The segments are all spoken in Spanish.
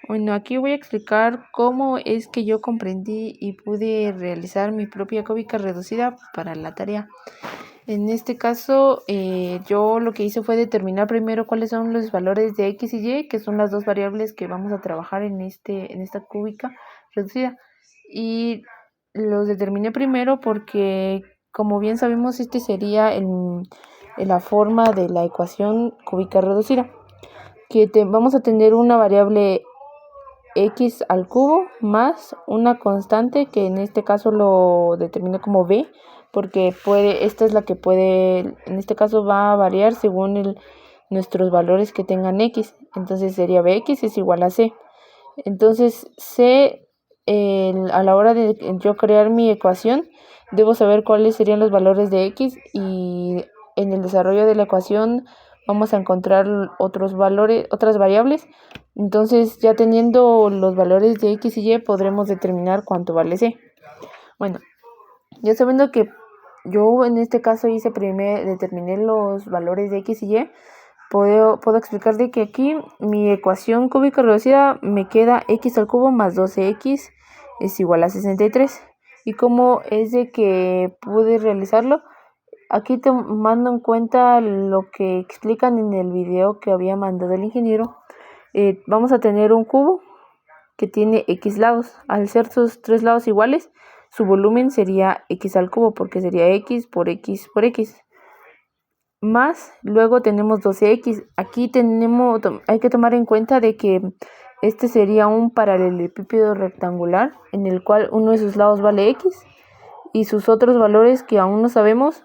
Bueno, aquí voy a explicar cómo es que yo comprendí y pude realizar mi propia cúbica reducida para la tarea. En este caso, yo lo que hice fue determinar primero cuáles son los valores de x y y, que son las dos variables que vamos a trabajar en esta cúbica reducida. Y los determiné primero porque, como bien sabemos, este sería la forma de la ecuación cúbica reducida, que vamos a tener una variable x al cubo más una constante, que en este caso lo determino como b, porque esta es la que puede, en este caso va a variar según nuestros valores que tengan x. Entonces sería bx es igual a c. Entonces c, a la hora de yo crear mi ecuación, debo saber cuáles serían los valores de x, y en el desarrollo de la ecuación vamos a encontrar otros valores, otras variables. Entonces, ya teniendo los valores de x y y, podremos determinar cuánto vale c. Bueno, ya sabiendo que yo en este caso determiné los valores de x y y, puedo explicar de que aquí mi ecuación cúbica reducida me queda x al cubo más 12x es igual a 63. Y como es de que pude realizarlo, aquí tomando en cuenta lo que explican en el video que había mandado el ingeniero, vamos a tener un cubo que tiene x lados. Al ser sus tres lados iguales, su volumen sería x al cubo, porque sería x por x por x. Más, luego tenemos 12x. Aquí hay que tomar en cuenta de que este sería un paralelepípedo rectangular en el cual uno de sus lados vale x y sus otros valores, que aún no sabemos,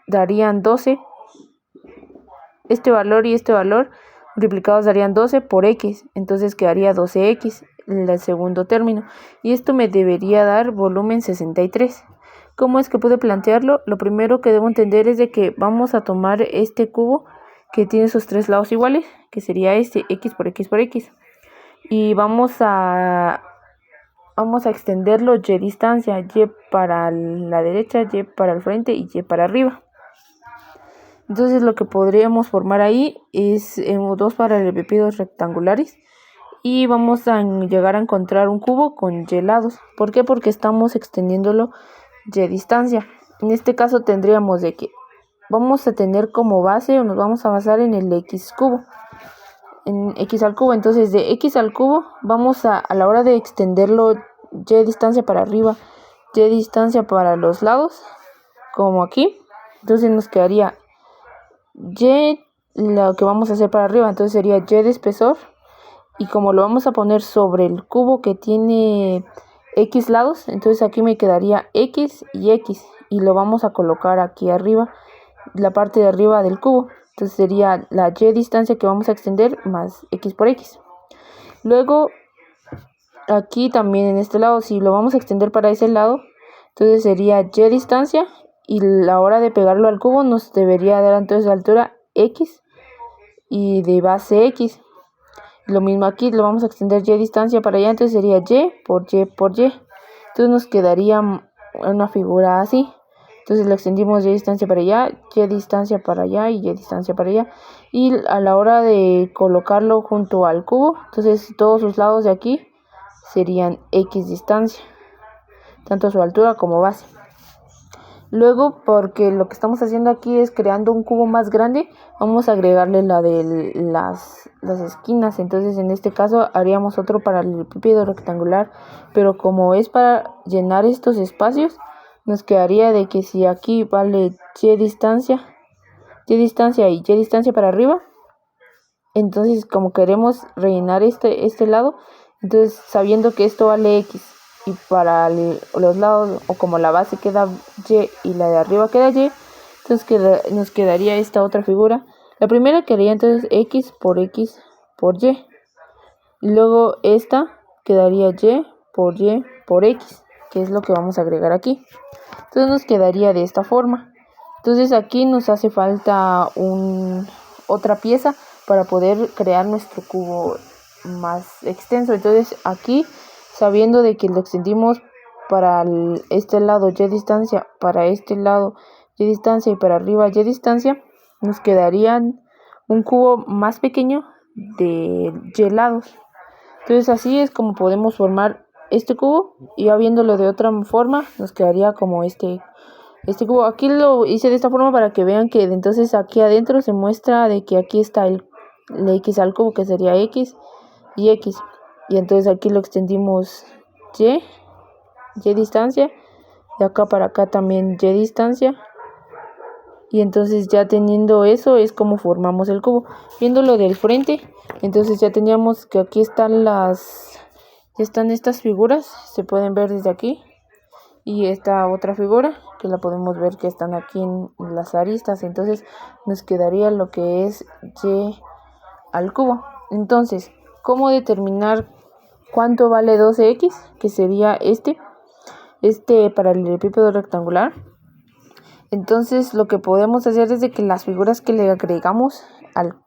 darían 12. Este valor y este valor multiplicados darían 12 por x, entonces quedaría 12x el segundo término, y esto me debería dar volumen 63. ¿Cómo es que pude plantearlo? Lo primero que debo entender es de que vamos a tomar este cubo que tiene sus tres lados iguales, que sería este, x por x por x, y vamos a extenderlo y distancia, y para la derecha, y para el frente y y para arriba. Entonces lo que podríamos formar ahí es dos paralelepípedos rectangulares, y vamos a llegar a encontrar un cubo con y lados. ¿Por qué? Porque estamos extendiéndolo y distancia. En este caso tendríamos de que vamos a tener como base, o nos vamos a basar en el x cubo, en x al cubo. Entonces de x al cubo vamos a la hora de extenderlo y distancia para arriba, y distancia para los lados, como aquí. Entonces nos quedaría y lo que vamos a hacer para arriba, entonces sería y de espesor, y como lo vamos a poner sobre el cubo que tiene x lados, entonces aquí me quedaría x, y lo vamos a colocar aquí arriba, la parte de arriba del cubo. Entonces sería la y distancia que vamos a extender más x por x. Luego aquí también en este lado, si lo vamos a extender para ese lado, entonces sería y distancia, y la hora de pegarlo al cubo nos debería dar entonces altura x y de base x. Lo mismo aquí, lo vamos a extender y distancia para allá, entonces sería y por y por y. Entonces nos quedaría una figura así. Entonces lo extendimos y distancia para allá, y distancia para allá y distancia para allá. Y a la hora de colocarlo junto al cubo, entonces todos sus lados de aquí serían x distancia, tanto su altura como base. Luego, porque lo que estamos haciendo aquí es creando un cubo más grande, vamos a agregarle la de las esquinas. Entonces en este caso haríamos otro paralelepípedo rectangular, pero como es para llenar estos espacios, nos quedaría de que si aquí vale y distancia y distancia para arriba, entonces como queremos rellenar este lado, entonces sabiendo que esto vale x, y para los lados, o como la base queda y la de arriba queda y, entonces nos quedaría esta otra figura. La primera quedaría entonces x por y, y luego esta quedaría y por x, que es lo que vamos a agregar aquí. Entonces nos quedaría de esta forma. Entonces aquí nos hace falta otra pieza para poder crear nuestro cubo más extenso. Entonces aquí, sabiendo de que lo extendimos para este lado y distancia, para este lado y distancia, y para arriba y distancia, nos quedarían un cubo más pequeño de y lados. Entonces así es como podemos formar este cubo, y ya viéndolo de otra forma nos quedaría como este cubo. Aquí lo hice de esta forma para que vean que entonces aquí adentro se muestra de que aquí está el x al cubo, que sería x y x, y entonces aquí lo extendimos y distancia, de acá para acá también y distancia, y entonces ya teniendo eso es como formamos el cubo. Viéndolo del frente, entonces ya teníamos que aquí están estas figuras, se pueden ver desde aquí, y esta otra figura que la podemos ver que están aquí en las aristas. Entonces nos quedaría lo que es y al cubo. Entonces, ¿cómo determinar cuánto vale 12x? Que sería este paralelepípedo rectangular. Entonces lo que podemos hacer es de que las figuras que le agregamos al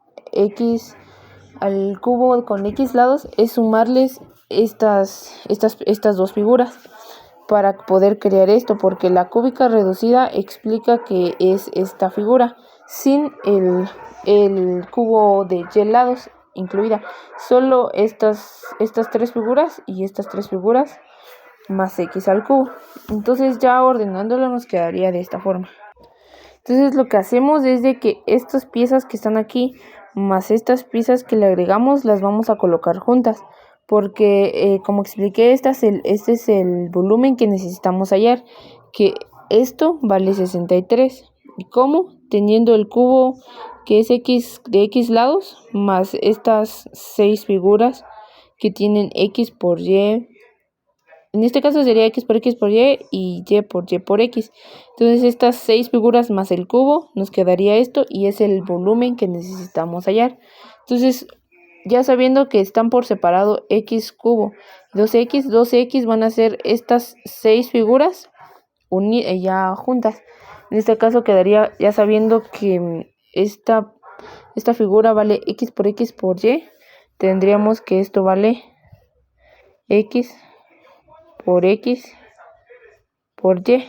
cubo con x lados es sumarles estas dos figuras para poder crear esto, porque la cúbica reducida explica que es esta figura sin el cubo de y lados incluida, solo estas tres figuras y estas tres figuras más x al cubo. Entonces ya ordenándolo nos quedaría de esta forma. Entonces lo que hacemos es de que estas piezas que están aquí más estas piezas que le agregamos las vamos a colocar juntas, porque como expliqué, este es el volumen que necesitamos hallar, que esto vale 63. ¿Y cómo? Teniendo el cubo que es x de x lados más estas 6 figuras que tienen x por y. En este caso sería x por y por y por x. Entonces estas 6 figuras más el cubo nos quedaría esto, y es el volumen que necesitamos hallar. Entonces ya sabiendo que están por separado x cubo y 12x van a ser estas 6 figuras ya juntas. En este caso quedaría, ya sabiendo que esta figura vale x por y, tendríamos que esto vale x por x por y,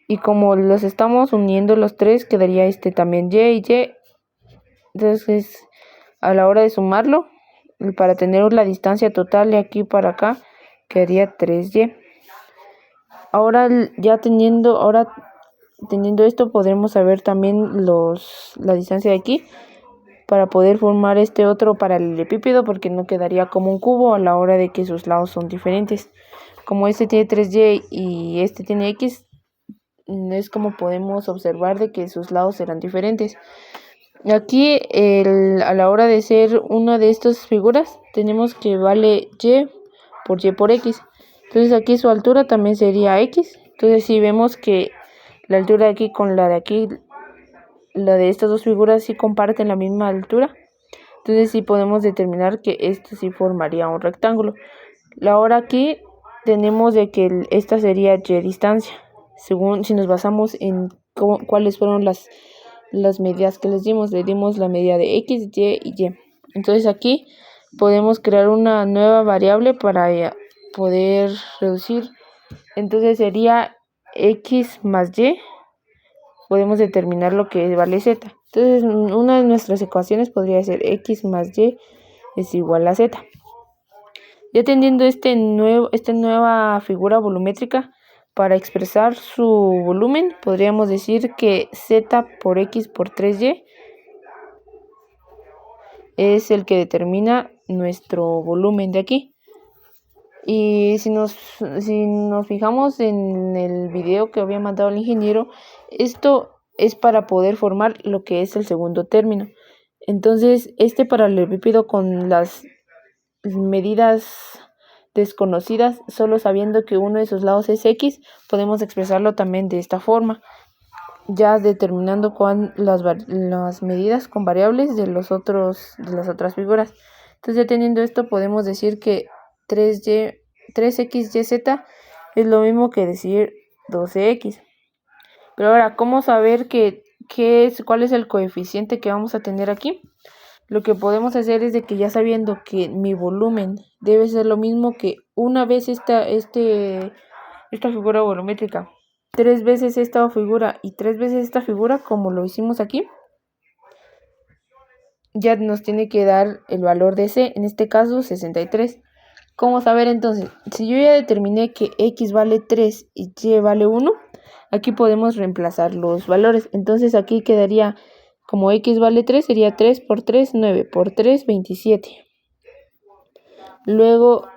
y como los estamos uniendo los tres quedaría también y. Entonces a la hora de sumarlo, para tener la distancia total de aquí para acá, quedaría 3y. Ahora teniendo esto podremos saber también la distancia de aquí para poder formar este otro paralelepípedo, porque no quedaría como un cubo a la hora de que sus lados son diferentes. Como este tiene 3y y este tiene x, es como podemos observar de que sus lados serán diferentes. Aquí a la hora de ser una de estas figuras tenemos que vale y por x. Entonces aquí su altura también sería x. Entonces si vemos que la altura de aquí con la de aquí, la de estas dos figuras sí comparten la misma altura, entonces sí podemos determinar que esto sí formaría un rectángulo. Ahora aquí tenemos de que esta sería y distancia, según si nos basamos en cuáles fueron las medidas que le dimos la medida de x, y y y. Entonces aquí podemos crear una nueva variable para poder reducir. Entonces sería x más y, podemos determinar lo que vale z. Entonces una de nuestras ecuaciones podría ser x más y es igual a z. Ya teniendo esta nueva figura volumétrica para expresar su volumen, podríamos decir que z por x por 3y es el que determina nuestro volumen de aquí. Y si nos fijamos en el video que había mandado el ingeniero, esto es para poder formar lo que es el segundo término. Entonces este paralelepípedo con las medidas desconocidas, solo sabiendo que uno de sus lados es x, podemos expresarlo también de esta forma, ya determinando las medidas con variables de las otras figuras. Entonces ya teniendo esto podemos decir que 3xyz es lo mismo que decir 12x. Pero ahora, ¿cómo saber cuál es el coeficiente que vamos a tener aquí? Lo que podemos hacer es de que ya sabiendo que mi volumen debe ser lo mismo que una vez esta figura volumétrica, 3 veces esta figura y 3 veces esta figura, como lo hicimos aquí. ya nos tiene que dar el valor de C, en este caso 63. ¿Cómo saber entonces? Si yo ya determiné que X vale 3 y Y vale 1, aquí podemos reemplazar los valores. Entonces aquí quedaría, como X vale 3, sería 3 por 3, 9, por 3, 27. Luego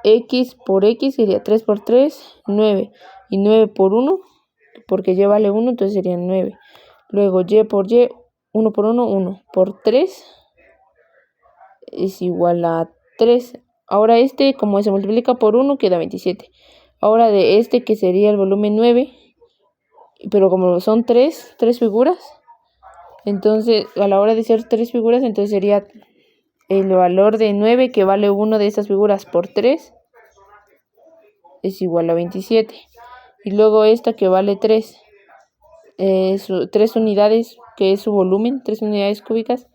X por X sería 3 por 3, 9. Y 9 por 1, porque Y vale 1, entonces sería 9. Luego Y por Y, 1 por 1, 1. Por 3 es igual a 3. Ahora como se multiplica por 1, queda 27. Ahora de que sería el volumen 9, pero como son 3 figuras, entonces a la hora de ser 3 figuras, entonces sería el valor de 9, que vale 1 de estas figuras, por 3, es igual a 27. Y luego esta que vale 3, 3 unidades, que es su volumen, 3 unidades cúbicas,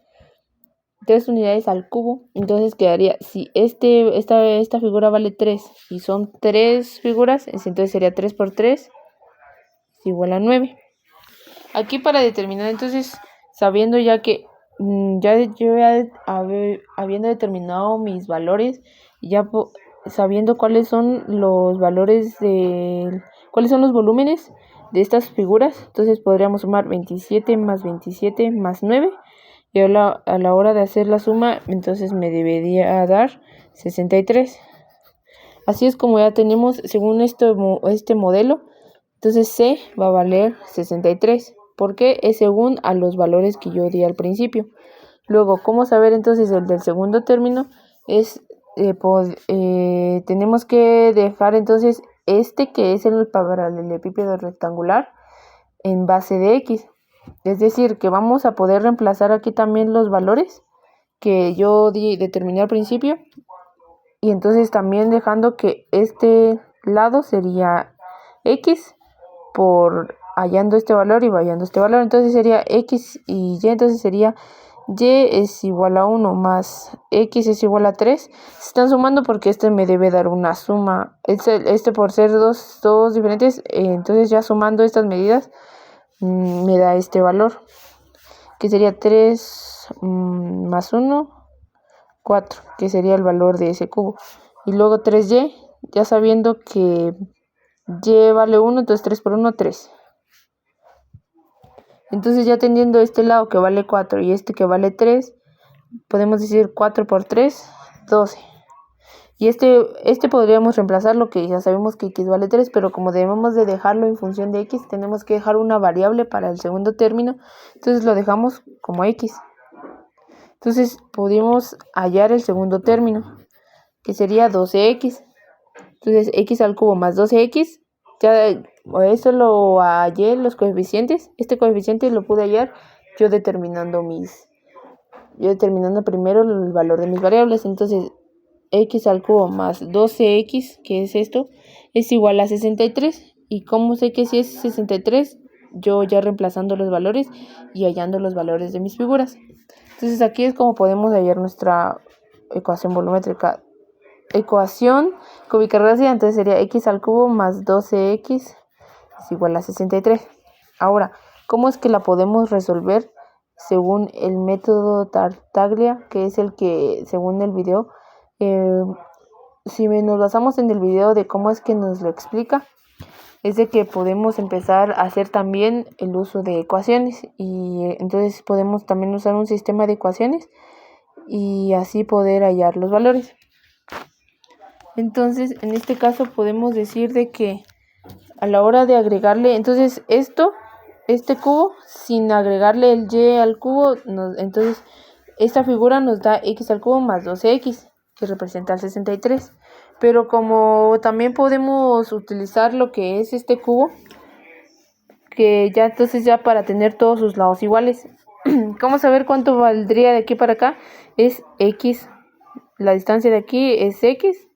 3 unidades al cubo. Entonces quedaría, si esta figura vale 3 y son 3 figuras, entonces sería 3 por 3 es igual a 9. Aquí para determinar, entonces, sabiendo ya que habiendo determinado mis valores, ya sabiendo cuáles son los valores cuáles son los volúmenes de estas figuras, entonces podríamos sumar 27 más 27 más 9, y a la hora de hacer la suma, entonces me debería dar 63. Así es como ya tenemos, según este modelo, entonces C va a valer 63, porque es según a los valores que yo di al principio. Luego, ¿cómo saber entonces el del segundo término? Tenemos que dejar entonces que es el paralelepípedo rectangular, en base de X. Es decir, que vamos a poder reemplazar aquí también los valores que yo determiné al principio, y entonces también dejando que este lado sería X por hallando este valor y hallando este valor. Entonces sería X y Y, entonces sería Y es igual a 1 más X es igual a 3. Se están sumando porque me debe dar una suma. Por ser dos diferentes, entonces ya sumando estas medidas me da este valor, que sería 3 más 1, 4, que sería el valor de ese cubo. Y luego 3Y, ya sabiendo que Y vale 1, entonces 3 por 1, 3. Entonces ya teniendo este lado que vale 4 y que vale 3, podemos decir 4 por 3, 12. Y podríamos reemplazarlo, que ya sabemos que X vale 3, pero como debemos de dejarlo en función de X, tenemos que dejar una variable para el segundo término, entonces lo dejamos como X. Entonces podemos hallar el segundo término, que sería 12X. Entonces X al cubo más 12X, ya eso lo hallé los coeficientes. Este coeficiente lo pude hallar yo determinando primero el valor de mis variables. Entonces X al cubo más 12X, que es esto, es igual a 63. ¿Y cómo sé que si es 63? Yo ya reemplazando los valores y hallando los valores de mis figuras. Entonces aquí es como podemos hallar nuestra ecuación volumétrica. Ecuación cúbica reducida, entonces sería X al cubo más 12X es igual a 63. Ahora, ¿cómo es que la podemos resolver? Según el método Tartaglia, que es el que, según el video, si nos basamos en el video de cómo es que nos lo explica, es de que podemos empezar a hacer también el uso de ecuaciones, y entonces podemos también usar un sistema de ecuaciones y así poder hallar los valores. Entonces, en este caso podemos decir de que a la hora de agregarle, entonces este cubo, sin agregarle el Y al cubo, entonces esta figura nos da X al cubo más 12X, que representa el 63. Pero como también podemos utilizar lo que es este cubo, que ya entonces ya para tener todos sus lados iguales, ¿cómo saber cuánto valdría de aquí para acá? Es X, la distancia de aquí es X,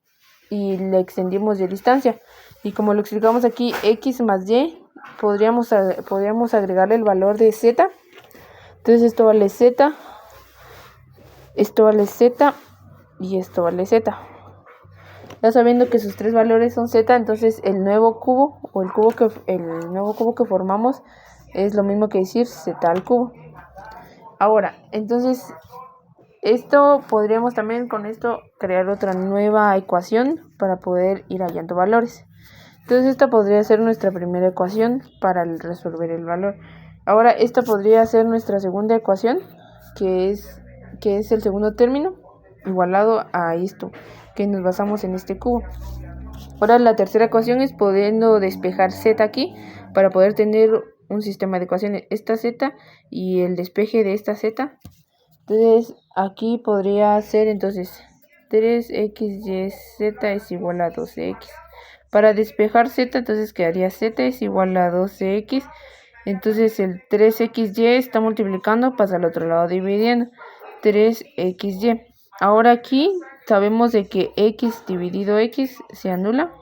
y le extendimos de distancia, y como lo explicamos aquí, X más Y, podríamos agregarle el valor de Z. Entonces esto vale Z, esto vale Z y esto vale Z. Ya sabiendo que sus tres valores son Z, entonces el nuevo cubo que formamos es lo mismo que decir Z al cubo. Ahora, entonces, esto podríamos también con esto crear otra nueva ecuación para poder ir hallando valores. Entonces esta podría ser nuestra primera ecuación para resolver el valor. Ahora esta podría ser nuestra segunda ecuación, que es el segundo término igualado a esto, que nos basamos en este cubo. Ahora la tercera ecuación es pudiendo despejar z aquí para poder tener un sistema de ecuaciones. Esta z y el despeje de esta z. Entonces aquí podría ser entonces 3xyz es igual a 12x. Para despejar z, entonces quedaría z es igual a 12x. Entonces el 3xy está multiplicando, pasa al otro lado dividiendo. 3xy. Ahora aquí sabemos de que x dividido x se anula.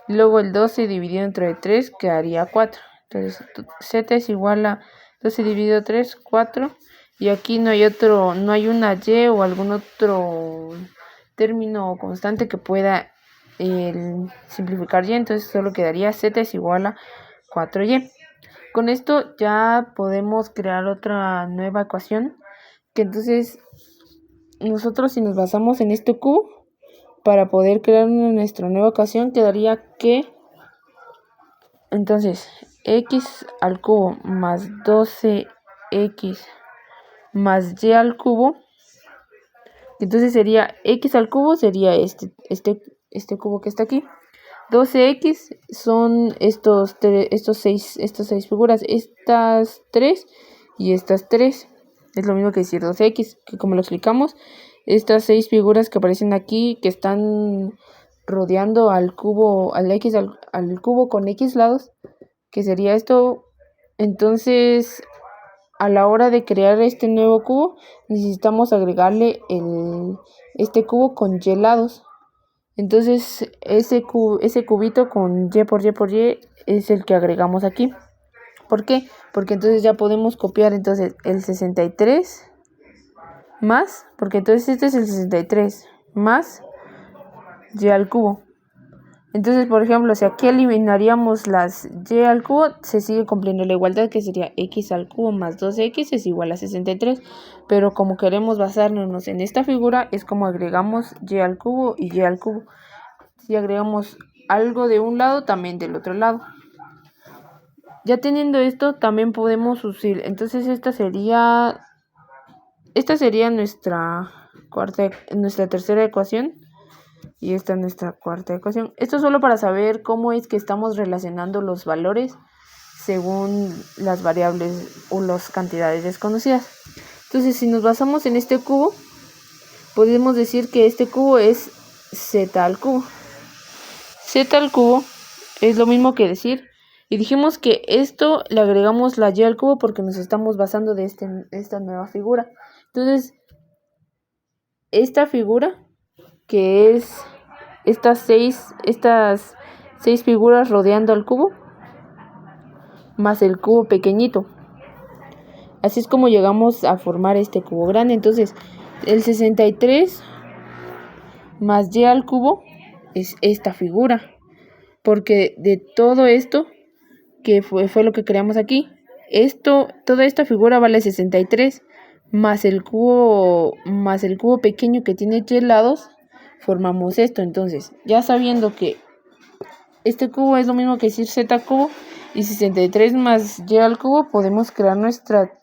Luego el 12 dividido entre 3 quedaría 4. Entonces z es igual a 12 dividido 3, 4. Y aquí no hay una y o algún otro término constante que pueda simplificar y, entonces solo quedaría z es igual a 4y. Con esto ya podemos crear otra nueva ecuación, que entonces nosotros, si nos basamos en este cubo para poder crear nuestra nueva ecuación, quedaría que entonces x al cubo más 12x más y al cubo, entonces sería x al cubo, sería este cubo que está aquí. 12x son estos seis figuras, estas 3 y estas 3. Es lo mismo que decir 12x, que como lo explicamos, estas 6 figuras que aparecen aquí, que están rodeando al cubo, al cubo con x lados, que sería esto. Entonces, a la hora de crear este nuevo cubo, necesitamos agregarle este cubo con y lados. Entonces ese cubito con y por y es el que agregamos aquí. ¿Por qué? Porque entonces ya podemos copiar entonces el 63 más, porque entonces este es el 63 más y al cubo. Entonces, por ejemplo, si aquí eliminaríamos las y al cubo, se sigue cumpliendo la igualdad, que sería x al cubo más 2x es igual a 63. Pero como queremos basarnos en esta figura, es como agregamos y al cubo y y al cubo. Si agregamos algo de un lado, también del otro lado. Ya teniendo esto, también podemos usar. Entonces esta sería nuestra tercera ecuación. Y esta es nuestra cuarta ecuación. Esto es solo para saber cómo es que estamos relacionando los valores según las variables o las cantidades desconocidas. Entonces, si nos basamos en este cubo, podemos decir que este cubo es z al cubo. Z al cubo es lo mismo que decir, y dijimos que esto le agregamos la y al cubo porque nos estamos basando de esta nueva figura. Entonces, esta figura, que es estas seis figuras rodeando al cubo, más el cubo pequeñito. Así es como llegamos a formar este cubo grande. Entonces, el 63 más y al cubo es esta figura. Porque de todo esto, que fue lo que creamos aquí, toda esta figura vale 63, más el cubo pequeño que tiene y lados, formamos esto. Entonces, ya sabiendo que este cubo es lo mismo que decir z cubo, y 63 más y al cubo, podemos crear nuestra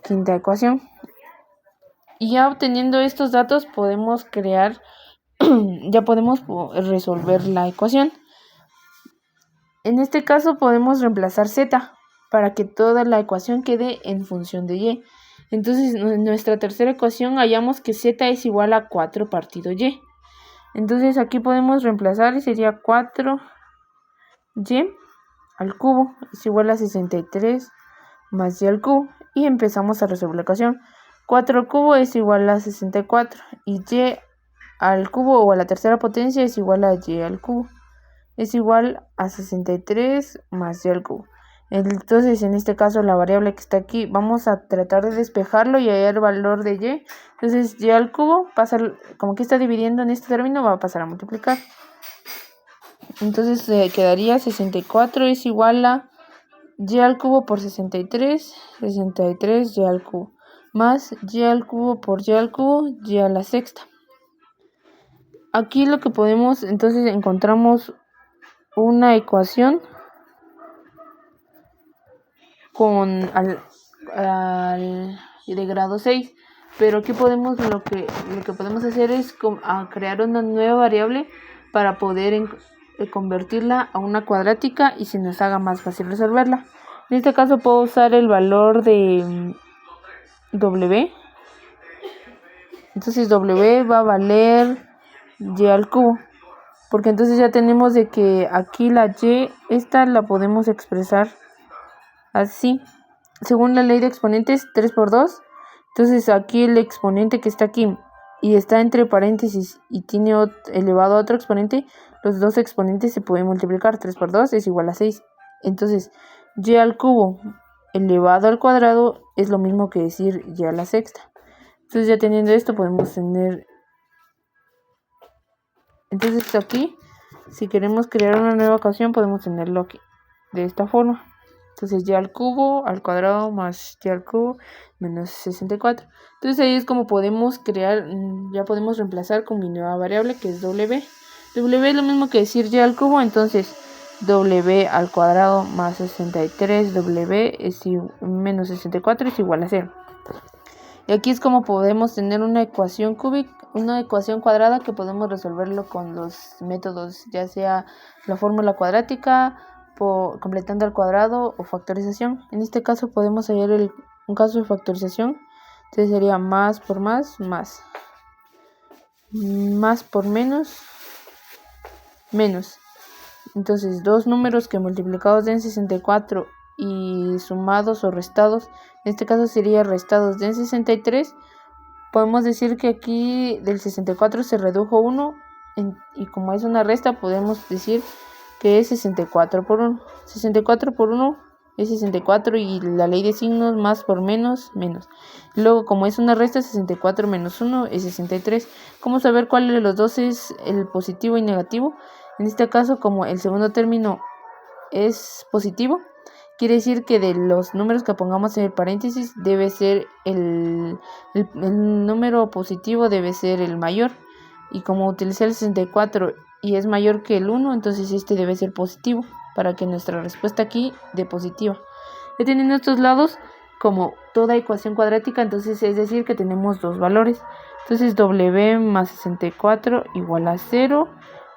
quinta ecuación. Y ya obteniendo estos datos podemos resolver la ecuación. En este caso podemos reemplazar z para que toda la ecuación quede en función de y. Entonces en nuestra tercera ecuación hallamos que z es igual a 4 partido y. Entonces aquí podemos reemplazar y sería 4y al cubo es igual a 63 más y al cubo. Y empezamos a resolver la ecuación. 4 al cubo es igual a 64 y y al cubo o a la tercera potencia es igual a y al cubo. Es igual a 63 más y al cubo. Entonces, en este caso, la variable que está aquí, vamos a tratar de despejarlo y hallar el valor de y. Entonces, y al cubo pasa, como que está dividiendo en este término, va a pasar a multiplicar. Entonces, quedaría 64 es igual a y al cubo por 63 y al cubo, más y al cubo por y al cubo, y a la sexta. Aquí lo que podemos, entonces encontramos una ecuación con de grado 6, pero aquí podemos lo que podemos hacer es crear una nueva variable para poder convertirla a una cuadrática y se nos haga más fácil resolverla. En este caso puedo usar el valor de w, entonces w va a valer y al cubo, porque entonces ya tenemos de que aquí la y, esta la podemos expresar así, según la ley de exponentes, 3 por 2. Entonces aquí el exponente que está aquí y está entre paréntesis y tiene elevado a otro exponente, los dos exponentes se pueden multiplicar. 3 por 2 es igual a 6. Entonces y al cubo elevado al cuadrado es lo mismo que decir y a la sexta. Entonces ya teniendo esto podemos tener... Entonces aquí, si queremos crear una nueva ecuación, podemos tenerlo aquí, de esta forma. Entonces y al cubo al cuadrado más y al cubo menos 64. Entonces ahí es como podemos crear, ya podemos reemplazar con mi nueva variable que es w. W es lo mismo que decir y al cubo, entonces w al cuadrado más 63, w es menos 64 es igual a 0. Y aquí es como podemos tener una ecuación cúbica, una ecuación cuadrada que podemos resolverlo con los métodos, ya sea la fórmula cuadrática, completando al cuadrado o factorización. En este caso podemos hallar un caso de factorización. Entonces sería más por más por menos. Entonces dos números que multiplicados den 64 y sumados o restados, en este caso sería restados den 63. Podemos decir que aquí del 64 se redujo 1 y como es una resta podemos decir que es 64 por 1. 64 por 1 es 64 y la ley de signos más por menos, menos. Luego, como es una resta, 64 menos 1 es 63. ¿Cómo saber cuál de los dos es el positivo y negativo? En este caso, como el segundo término es positivo, quiere decir que de los números que pongamos en el paréntesis debe ser el número positivo debe ser el mayor. Y como utilicé el 64 y es mayor que el 1, entonces este debe ser positivo para que nuestra respuesta aquí dé positiva. Ya teniendo estos lados, como toda ecuación cuadrática, entonces es decir que tenemos dos valores. Entonces w más 64 igual a 0,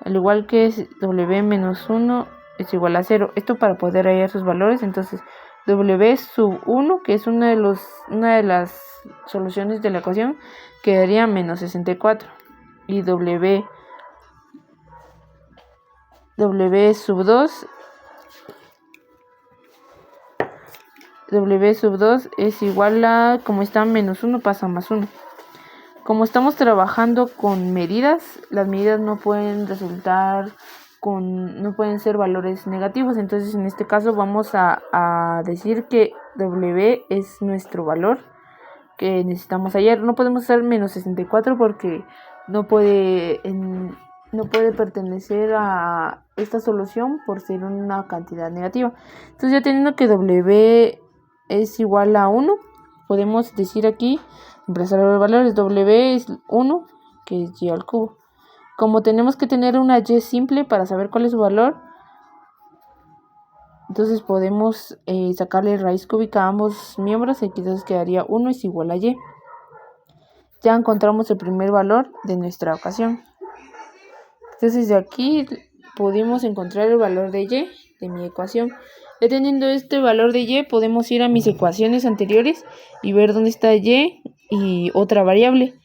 al igual que w menos 1 es igual a 0. Esto para poder hallar sus valores. Entonces w sub 1, que es una de las soluciones de la ecuación, quedaría menos 64. Y w sub 2 es igual a, como está menos 1 pasa más 1. Como estamos trabajando con medidas, las medidas no pueden ser valores negativos. Entonces en este caso vamos a decir que w es nuestro valor que necesitamos hallar. No podemos usar menos 64 porque no puede pertenecer a esta solución por ser una cantidad negativa. Entonces ya teniendo que w es igual a 1, podemos decir aquí, reemplazar los valores. W es 1, que es y al cubo. Como tenemos que tener una y simple para saber cuál es su valor, entonces podemos sacarle raíz cúbica a ambos miembros, y entonces quedaría 1 es igual a y. Ya encontramos el primer valor de nuestra ecuación. Entonces de aquí pudimos encontrar el valor de y de mi ecuación. Ya teniendo este valor de y, podemos ir a mis ecuaciones anteriores y ver dónde está y otra variable.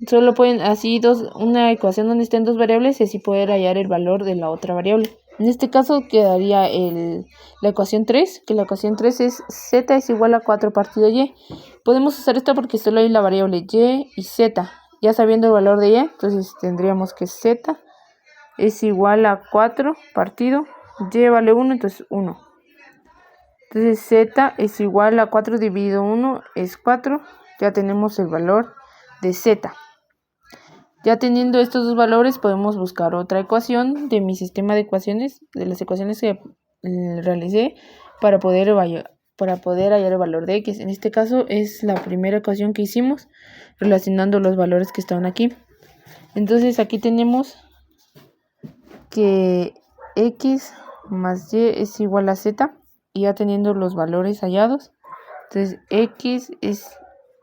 Solo pueden así una ecuación donde estén dos variables y así poder hallar el valor de la otra variable. En este caso quedaría la ecuación 3, que la ecuación 3 es z es igual a 4 partido y. Podemos usar esta porque solo hay la variable y z. Ya sabiendo el valor de y, entonces tendríamos que z es igual a 4 partido y vale 1, entonces 1. Entonces z es igual a 4 dividido 1 es 4. Ya tenemos el valor de z. Ya teniendo estos dos valores podemos buscar otra ecuación de mi sistema de ecuaciones, de las ecuaciones que realicé, para poder hallar el valor de x. En este caso es la primera ecuación que hicimos relacionando los valores que estaban aquí. Entonces aquí tenemos que x más y es igual a z, y ya teniendo los valores hallados, entonces x es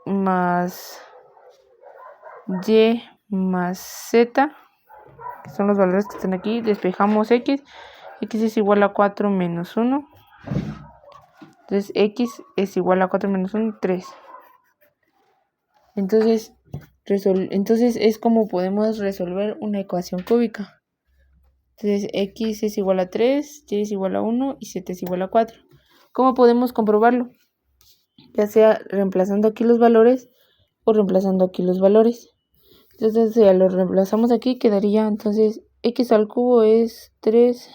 más y más z, que son los valores que están aquí. Despejamos x es igual a 4 menos 1, entonces x es igual a 4 menos 1, 3. Entonces es como podemos resolver una ecuación cúbica. Entonces x es igual a 3, y es igual a 1 y z es igual a 4. ¿Cómo podemos comprobarlo? Ya sea reemplazando aquí los valores o reemplazando aquí los valores. Entonces si lo reemplazamos aquí, quedaría entonces x al cubo es 3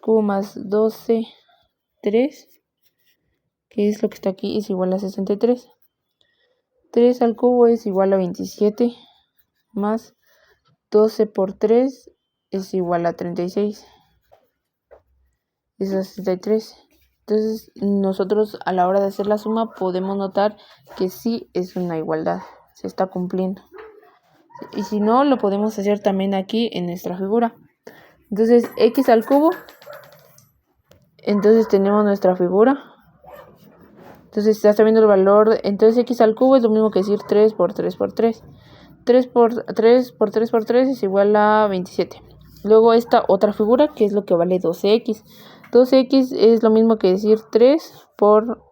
cubo más 12, 3, que es lo que está aquí, es igual a 63. 3 al cubo es igual a 27, más 12 por 3 es igual a 36. Es a 63. Entonces nosotros a la hora de hacer la suma podemos notar que sí es una igualdad, se está cumpliendo. Y si no, lo podemos hacer también aquí en nuestra figura. Entonces x al cubo, entonces tenemos nuestra figura. Entonces ya está viendo el valor, entonces x al cubo es lo mismo que decir 3 por 3 por 3. 3 por 3 por 3 por 3 es igual a 27. Luego esta otra figura, que es lo que vale 12x. 12x es lo mismo que decir 3 por...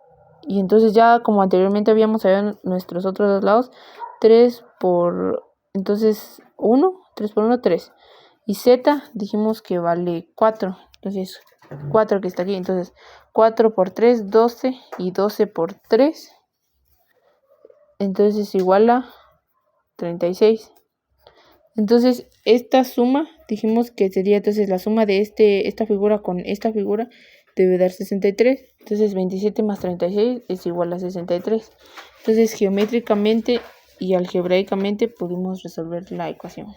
Y entonces ya como anteriormente habíamos sabido nuestros otros dos lados, 3 por... Entonces 1, 3 por 1, 3. Y z dijimos que vale 4. Entonces 4 que está aquí. Entonces 4 por 3, 12. Y 12 por 3. Entonces es igual a 36. Entonces esta suma dijimos que sería entonces la suma de esta figura con esta figura debe dar 63. Entonces 27 más 36 es igual a 63. Entonces geométricamente y algebraicamente pudimos resolver la ecuación.